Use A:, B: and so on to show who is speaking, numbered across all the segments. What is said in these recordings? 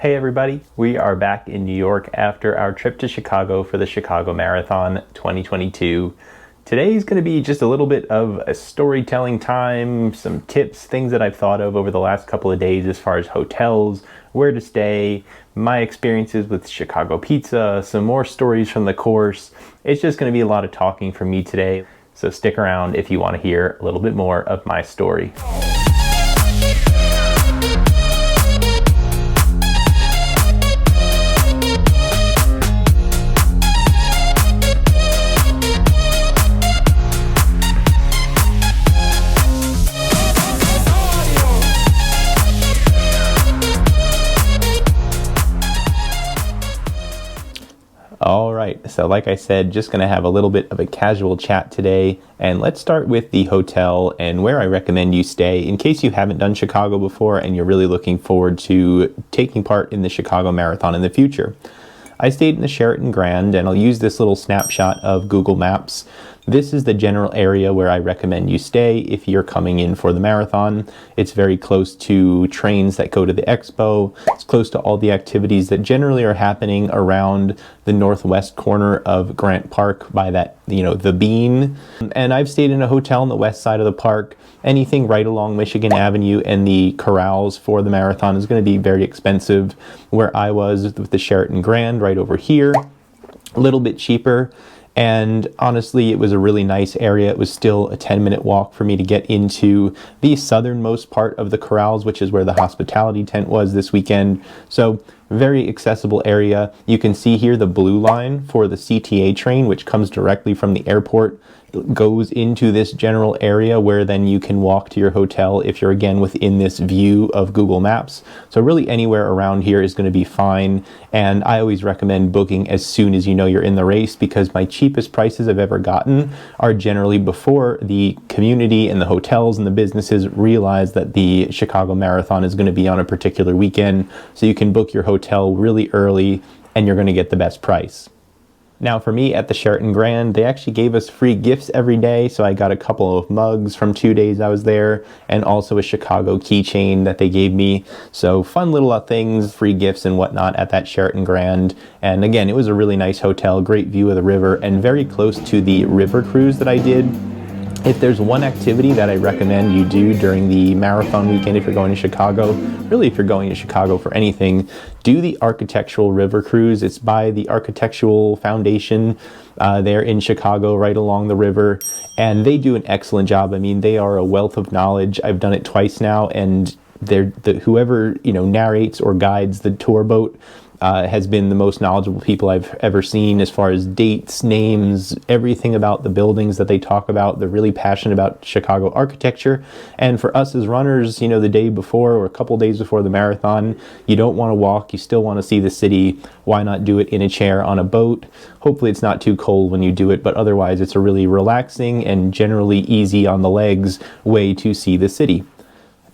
A: Hey everybody, we are back in New York after our trip to Chicago for the Chicago Marathon 2022. Today is going to be just a little bit of a storytelling time, some tips, things that I've thought of over the last couple of days as far as hotels, where to stay, my experiences with Chicago pizza, some more stories from the course. It's just going to be a lot of talking from me today, so stick around if you want to hear a little bit more of my story. All right, so like I said, just going to have a little bit of a casual chat today, and let's start with the hotel and where I recommend you stay in case you haven't done Chicago before and you're really looking forward to taking part in the Chicago Marathon in the future. I stayed in the Sheraton Grand, and I'll use this little snapshot of Google Maps. This is the general area where I recommend you stay if you're coming in for the marathon. It's very close to trains that go to the Expo. It's close to all the activities that generally are happening around the northwest corner of Grant Park by that, the Bean. And I've stayed in a hotel on the west side of the park. Anything right along Michigan Avenue and the corrals for the marathon is going to be very expensive. Where I was with the Sheraton Grand right over here, a little bit cheaper. And honestly, it was a really nice area. It was still a 10-minute walk for me to get into the southernmost part of the corrals, which is where the hospitality tent was this weekend. So very accessible area. You can see here the blue line for the CTA train, which comes directly from the airport, goes into this general area where then you can walk to your hotel if you're again within this view of Google Maps. So really anywhere around here is going to be fine, and I always recommend booking as soon as you know you're in the race, because my cheapest prices I've ever gotten are generally before the community and the hotels and the businesses realize that the Chicago Marathon is going to be on a particular weekend. So you can book your hotel really early and you're going to get the best price. Now for me at the Sheraton Grand, they actually gave us free gifts every day, so I got a couple of mugs from 2 days I was there, and also a Chicago keychain that they gave me. So fun little things, free gifts and whatnot at that Sheraton Grand. And again, it was a really nice hotel, great view of the river, and very close to the river cruise that I did. If there's one activity that I recommend you do during the marathon weekend if you're going to Chicago, really if you're going to Chicago for anything, do the Architectural River Cruise. It's by the Architectural Foundation there in Chicago, right along the river, and they do an excellent job. I mean, they are a wealth of knowledge. I've done it twice now, and whoever narrates or guides the tour boat has been the most knowledgeable people I've ever seen as far as dates, names, everything about the buildings that they talk about. They're really passionate about Chicago architecture. And for us as runners, the day before or a couple days before the marathon, you don't want to walk, you still want to see the city. Why not do it in a chair on a boat? Hopefully it's not too cold when you do it, but otherwise it's a really relaxing and generally easy on the legs way to see the city.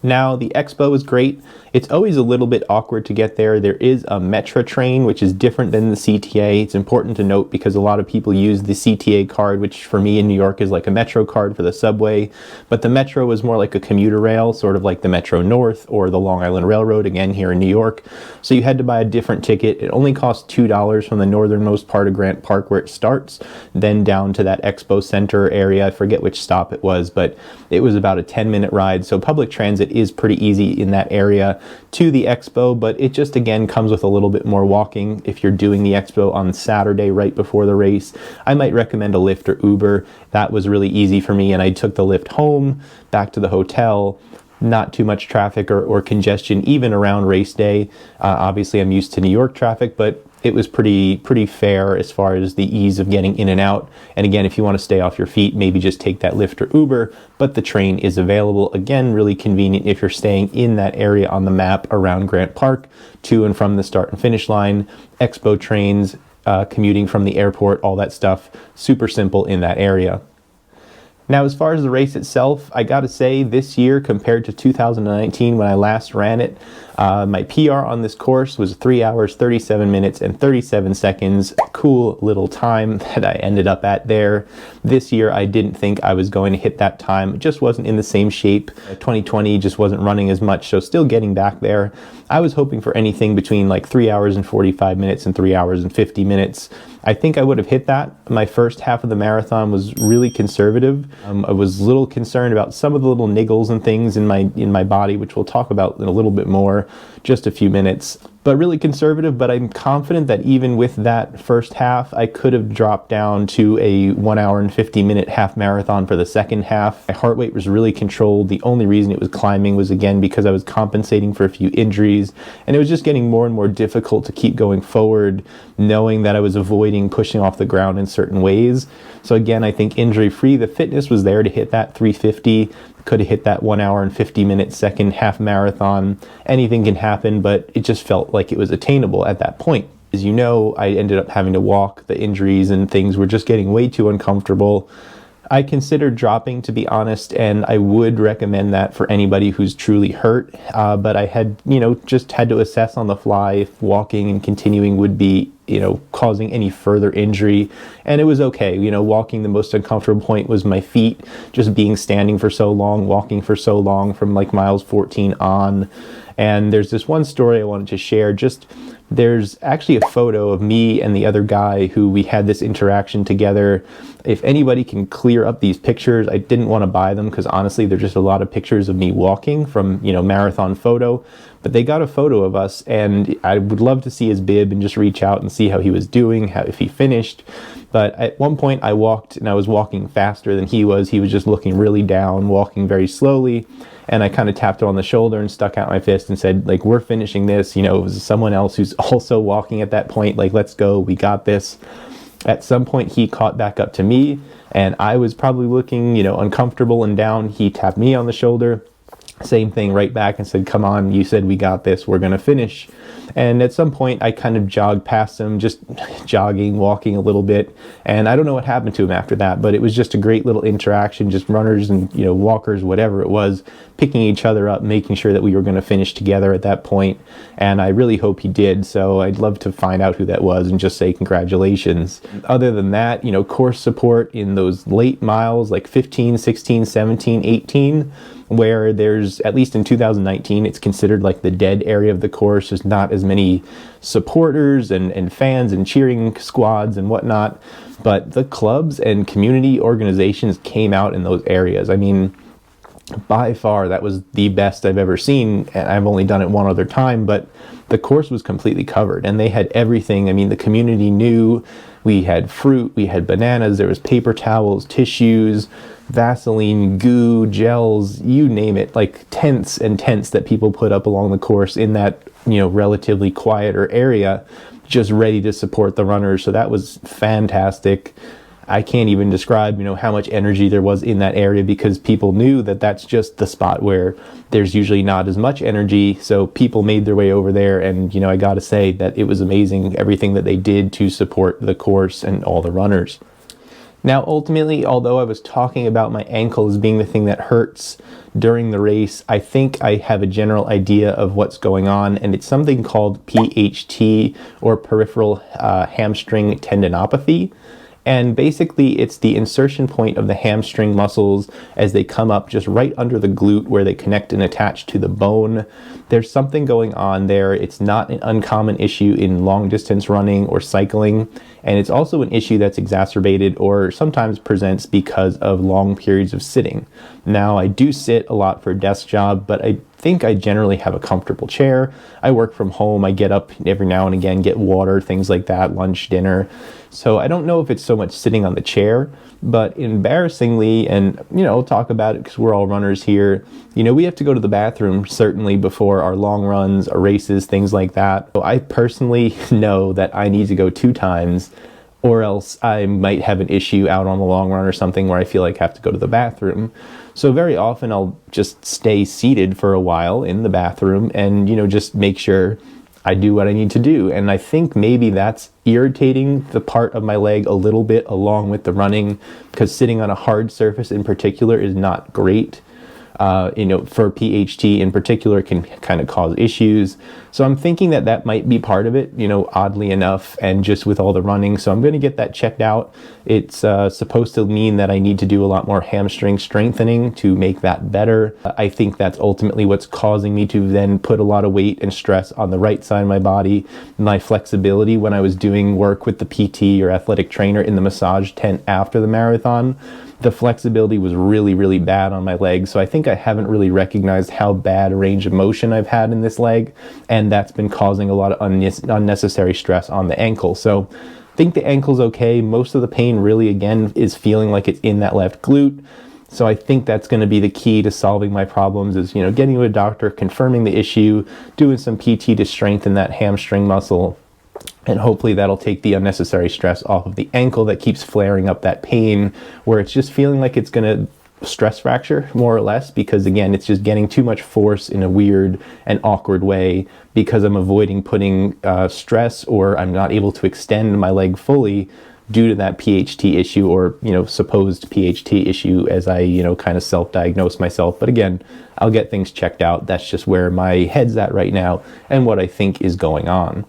A: Now, the Expo is great. It's always a little bit awkward to get there. There is a Metro train, which is different than the CTA. It's important to note because a lot of people use the CTA card, which for me in New York is like a Metro card for the subway. But the Metro is more like a commuter rail, sort of like the Metro North or the Long Island Railroad, again, here in New York. So you had to buy a different ticket. It only cost $2 from the northernmost part of Grant Park where it starts, then down to that Expo Center area. I forget which stop it was, but it was about a 10-minute ride. So public transit is pretty easy in that area to the Expo, but it just again comes with a little bit more walking. If you're doing the Expo on Saturday right before the race, I might recommend a Lyft or Uber. That was really easy for me, and I took the Lyft home, back to the hotel. Not too much traffic or congestion even around race day. Obviously I'm used to New York traffic, but it was pretty fair as far as the ease of getting in and out. And again, if you want to stay off your feet, maybe just take that Lyft or Uber, but the train is available. Again, really convenient if you're staying in that area on the map around Grant Park to and from the start and finish line. Expo trains, commuting from the airport, all that stuff, super simple in that area. Now, as far as the race itself, I gotta say this year compared to 2019 when I last ran it, my PR on this course was 3 hours, 37 minutes, and 37 seconds. Cool little time that I ended up at there. This year, I didn't think I was going to hit that time. It just wasn't in the same shape. 2020 just wasn't running as much, so still getting back there. I was hoping for anything between like 3 hours and 45 minutes and 3 hours and 50 minutes. I think I would have hit that. My first half of the marathon was really conservative. I was a little concerned about some of the little niggles and things in my body, which we'll talk about in a little bit more, just a few minutes. But really conservative, but I'm confident that even with that first half, I could have dropped down to a 1 hour and 50-minute half marathon for the second half. My heart rate was really controlled. The only reason it was climbing was, again, because I was compensating for a few injuries, and it was just getting more and more difficult to keep going forward, knowing that I was avoiding pushing off the ground in certain ways. So again, I think injury-free, the fitness was there to hit that 350, could have hit that 1 hour and 50-minute second half marathon. Anything can happen, but it just felt like it was attainable at that point. As you know, I ended up having to walk. The injuries and things were just getting way too uncomfortable. I considered dropping, to be honest, and I would recommend that for anybody who's truly hurt. But I had, just had to assess on the fly if walking and continuing would be, causing any further injury. And it was okay. Walking, the most uncomfortable point was my feet, just being standing for so long, walking for so long from like miles 14 on. And there's this one story I wanted to share. There's actually a photo of me and the other guy who we had this interaction together. If anybody can clear up these pictures, I didn't want to buy them because honestly, they're just a lot of pictures of me walking from, Marathon Photo. But they got a photo of us, and I would love to see his bib and just reach out and see how he was doing, if he finished. But at one point I walked, and I was walking faster than he was. He was just looking really down, walking very slowly. And I kind of tapped him on the shoulder and stuck out my fist and said, like, we're finishing this. It was someone else who's also walking at that point. Like, let's go. We got this. At some point, he caught back up to me, and I was probably looking, uncomfortable and down. He tapped me on the shoulder. Same thing right back and said, come on, you said we got this, we're going to finish. And at some point I kind of jogged past him, just jogging, walking a little bit. And I don't know what happened to him after that, but it was just a great little interaction, just runners and, walkers, whatever it was, picking each other up, making sure that we were going to finish together at that point. And I really hope he did. So I'd love to find out who that was and just say congratulations. Other than that, course support in those late miles, like 15, 16, 17, 18, where there's, at least in 2019, it's considered like the dead area of the course. There's not as many supporters and fans and cheering squads and whatnot, but the clubs and community organizations came out in those areas. I mean, by far, that was the best I've ever seen, and I've only done it one other time, but the course was completely covered, and they had everything. I mean, the community knew. We had fruit, we had bananas, there was paper towels, tissues, Vaseline, goo, gels, you name it, like tents and tents that people put up along the course in that, relatively quieter area, just ready to support the runners. So that was fantastic. I can't even describe, how much energy there was in that area, because people knew that that's just the spot where there's usually not as much energy. So people made their way over there, and, I got to say that it was amazing, everything that they did to support the course and all the runners. Now, ultimately, although I was talking about my ankle as being the thing that hurts during the race, I think I have a general idea of what's going on, and it's something called PHT, or peripheral hamstring tendinopathy. And basically, it's the insertion point of the hamstring muscles as they come up just right under the glute where they connect and attach to the bone. There's something going on there. It's not an uncommon issue in long distance running or cycling. And it's also an issue that's exacerbated or sometimes presents because of long periods of sitting. Now, I do sit a lot for a desk job, but I think I generally have a comfortable chair. I work from home. I get up every now and again, get water, things like that, lunch, dinner. So I don't know if it's so much sitting on the chair, but embarrassingly, and I'll talk about it because we're all runners here, we have to go to the bathroom certainly before our long runs, our races, things like that. So I personally know that I need to go 2 times, or else I might have an issue out on the long run or something where I feel like I have to go to the bathroom. So very often I'll just stay seated for a while in the bathroom and, just make sure I do what I need to do. And I think maybe that's irritating the part of my leg a little bit along with the running, because sitting on a hard surface in particular is not great. for PHT in particular can kind of cause issues. So I'm thinking that that might be part of it, oddly enough, and just with all the running. So I'm going to get that checked out. It's supposed to mean that I need to do a lot more hamstring strengthening to make that better. I think that's ultimately what's causing me to then put a lot of weight and stress on the right side of my body. My flexibility when I was doing work with the PT or athletic trainer in the massage tent after the marathon, the flexibility was really, really bad on my leg. So I think I haven't really recognized how bad a range of motion I've had in this leg. And that's been causing a lot of unnecessary stress on the ankle. So I think the ankle's okay. Most of the pain really, again, is feeling like it's in that left glute. So I think that's going to be the key to solving my problems is, getting to a doctor, confirming the issue, doing some PT to strengthen that hamstring muscle. And hopefully that'll take the unnecessary stress off of the ankle that keeps flaring up that pain, where it's just feeling like it's going to stress fracture, more or less, because again, it's just getting too much force in a weird and awkward way because I'm avoiding putting stress, or I'm not able to extend my leg fully due to that PHT issue, or supposed PHT issue, as I kind of self-diagnose myself. But again, I'll get things checked out. That's just where my head's at right now and what I think is going on.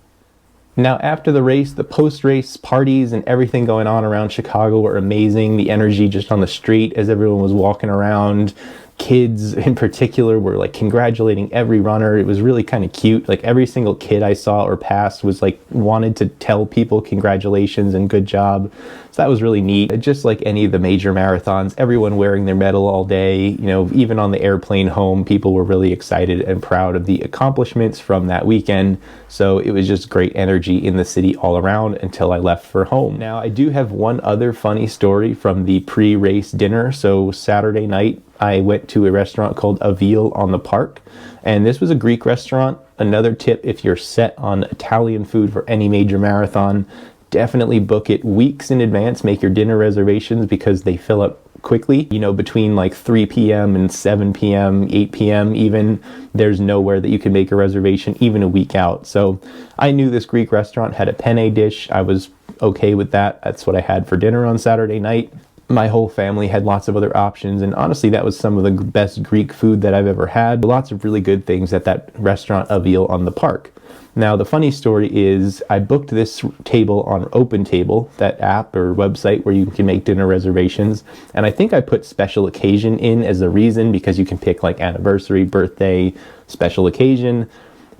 A: Now, after the race, the post-race parties and everything going on around Chicago were amazing. The energy just on the street as everyone was walking around. Kids in particular were like congratulating every runner. It was really kind of cute. Like every single kid I saw or passed was like wanted to tell people congratulations and good job. So that was really neat. Just like any of the major marathons, everyone wearing their medal all day, even on the airplane home, people were really excited and proud of the accomplishments from that weekend. So it was just great energy in the city all around until I left for home. Now, I do have one other funny story from the pre-race dinner. So Saturday night, I went to a restaurant called Avil on the Park, and this was a Greek restaurant. Another tip, if you're set on Italian food for any major marathon, definitely book it weeks in advance. Make your dinner reservations because they fill up quickly. Between like 3 p.m. and 7 p.m., 8 p.m. even, there's nowhere that you can make a reservation even a week out. So I knew this Greek restaurant had a penne dish. I was okay with that. That's what I had for dinner on Saturday night. My whole family had lots of other options, and honestly, that was some of the best Greek food that I've ever had. Lots of really good things at that restaurant Avil on the Park. Now, the funny story is I booked this table on OpenTable, that app or website where you can make dinner reservations, and I think I put special occasion in as a reason because you can pick like anniversary, birthday, special occasion.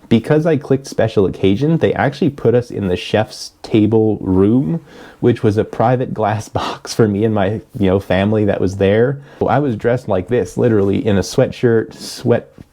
A: Because I clicked special occasion, they actually put us in the chef's table room, which was a private glass box for me and my family that was there. I was dressed like this, literally in a sweatshirt,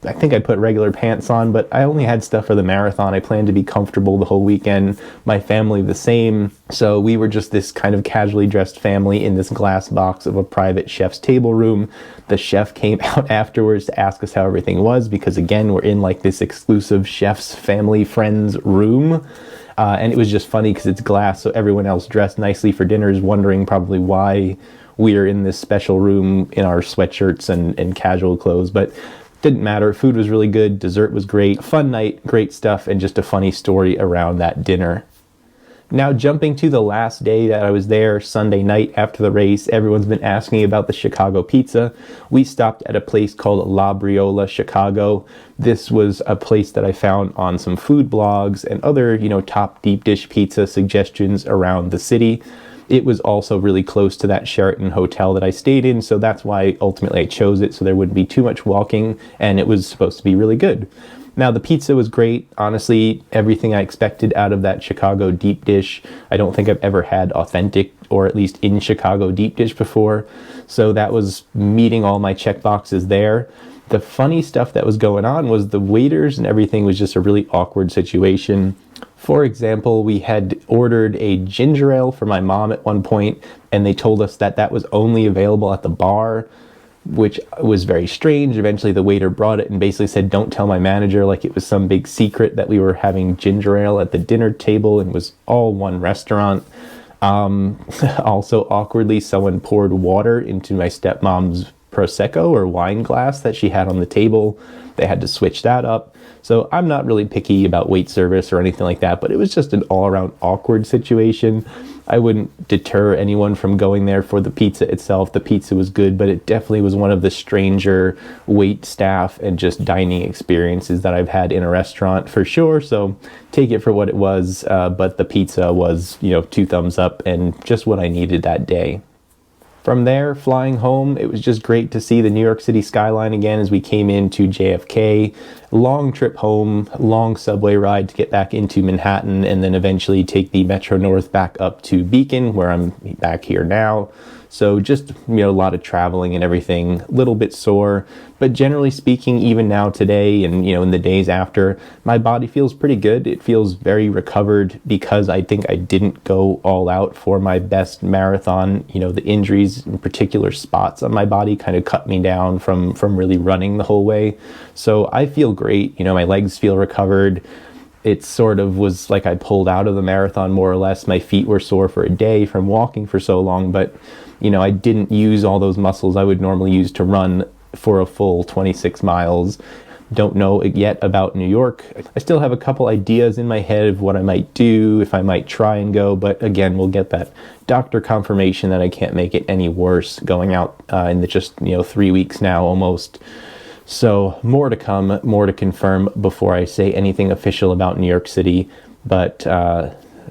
A: I think I put regular pants on, but I only had stuff for the marathon. I planned to be comfortable the whole weekend. My family the same. So we were just this kind of casually dressed family in this glass box of a private chef's table room. The chef came out afterwards to ask us how everything was, because again, we're in like this exclusive chef's family friends room. And it was just funny because it's glass, so everyone else dressed nicely for dinner is wondering probably why we are in this special room in our sweatshirts and casual clothes. But didn't matter. Food was really good. Dessert was great. Fun night, great stuff, and just a funny story around that dinner. Now, jumping to the last day that I was there, Sunday night after the race, everyone's been asking about the Chicago pizza. We stopped at a place called La Briola Chicago. This was a place that I found on some food blogs and other, top deep dish pizza suggestions around the city. It was also really close to that Sheraton hotel that I stayed in, so that's why ultimately I chose it, so there wouldn't be too much walking, and it was supposed to be really good. Now, the pizza was great. Honestly, everything I expected out of that Chicago deep dish. I don't think I've ever had authentic, or at least in Chicago, deep dish before, so that was meeting all my check boxes there. The funny stuff that was going on was the waiters and everything was just a really awkward situation. For example, we had ordered a ginger ale for my mom at one point, and they told us that that was only available at the bar, which was very strange. Eventually the waiter brought it and basically said, don't tell my manager, like it was some big secret that we were having ginger ale at the dinner table and was all one restaurant. Also awkwardly, someone poured water into my stepmom's Prosecco or wine glass that she had on the table. They had to switch that up. So I'm not really picky about wait service or anything like that, but it was just an all-around awkward situation. I wouldn't deter anyone from going there for the pizza itself. The pizza was good, but it definitely was one of the stranger wait staff and just dining experiences that I've had in a restaurant for sure. So take it for what it was, but the pizza was, 2 thumbs up and just what I needed that day. From there, flying home, it was just great to see the New York City skyline again as we came into JFK. Long trip home, long subway ride to get back into Manhattan, and then eventually take the Metro North back up to Beacon, where I'm back here now. So just, a lot of traveling and everything, a little bit sore, but generally speaking, even now today and, in the days after, my body feels pretty good. It feels very recovered because I think I didn't go all out for my best marathon. The injuries in particular spots on my body kind of cut me down from really running the whole way. So I feel great. My legs feel recovered. It sort of was like I pulled out of the marathon more or less. My feet were sore for a day from walking for so long, but I didn't use all those muscles I would normally use to run for a full 26 miles. Don't know yet about New York. I still have a couple ideas in my head of what I might do, if I might try and go, but again, we'll get that doctor confirmation that I can't make it any worse going out in the just, 3 weeks now almost. So more to come, more to confirm before I say anything official about New York City, but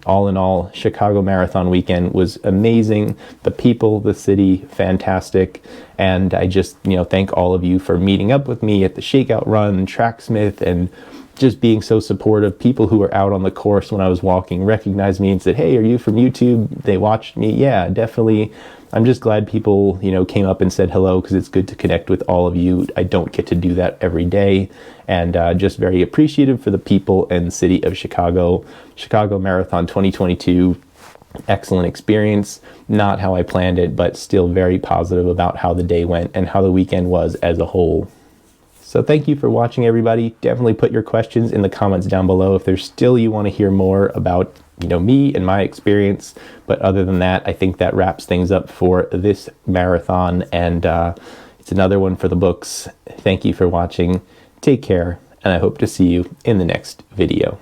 A: all in all, Chicago Marathon weekend was amazing. The people, the city, fantastic. And I just, thank all of you for meeting up with me at the Shakeout Run, Tracksmith, and just being so supportive. People who were out on the course when I was walking recognized me and said, "Hey, are you from YouTube?" They watched me. Yeah, definitely. I'm just glad people, came up and said hello because it's good to connect with all of you. I don't get to do that every day. And just very appreciative for the people and city of Chicago. Chicago Marathon 2022, excellent experience. Not how I planned it, but still very positive about how the day went and how the weekend was as a whole. So thank you for watching, everybody. Definitely put your questions in the comments down below if there's still you want to hear more about me and my experience. But other than that, I think that wraps things up for this marathon, and it's another one for the books. Thank you for watching. Take care, and I hope to see you in the next video.